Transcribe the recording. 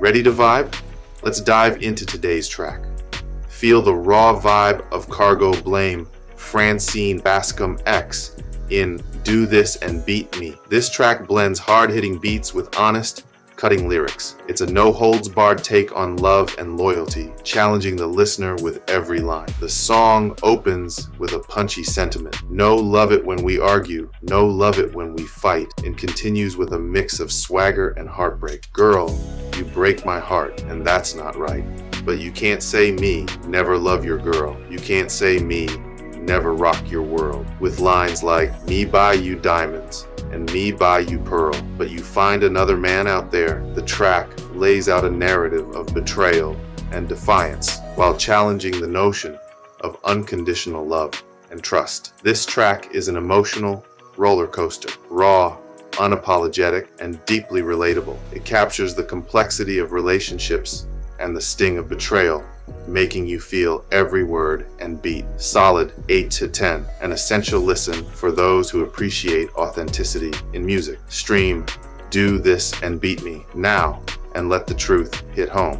Ready to vibe? Let's dive into today's track. Feel the raw vibe of KHAGO Blame, Francine BASCOM X in Do This and Beat Me. This track blends hard-hitting beats with honest, cutting lyrics. It's a no-holds-barred take on love and loyalty, challenging the listener with every line. The song opens with a punchy sentiment. No love it when we argue, no love it when we fight, and continues with a mix of swagger and heartbreak. Girl, you break my heart, and that's not right. But you can't say me, never love your girl. You can't say me, never rock your world. With lines like, me buy you diamonds, and me buy you pearl, but you find another man out there. The track lays out a narrative of betrayal and defiance while challenging the notion of unconditional love and trust. This track is an emotional roller coaster, raw, unapologetic, and deeply relatable. It captures the complexity of relationships and the sting of betrayal, making you feel every word and beat. Solid 8 to 10, an essential listen for those who appreciate authenticity in music. Stream Do This and Beat Me now and let the truth hit home.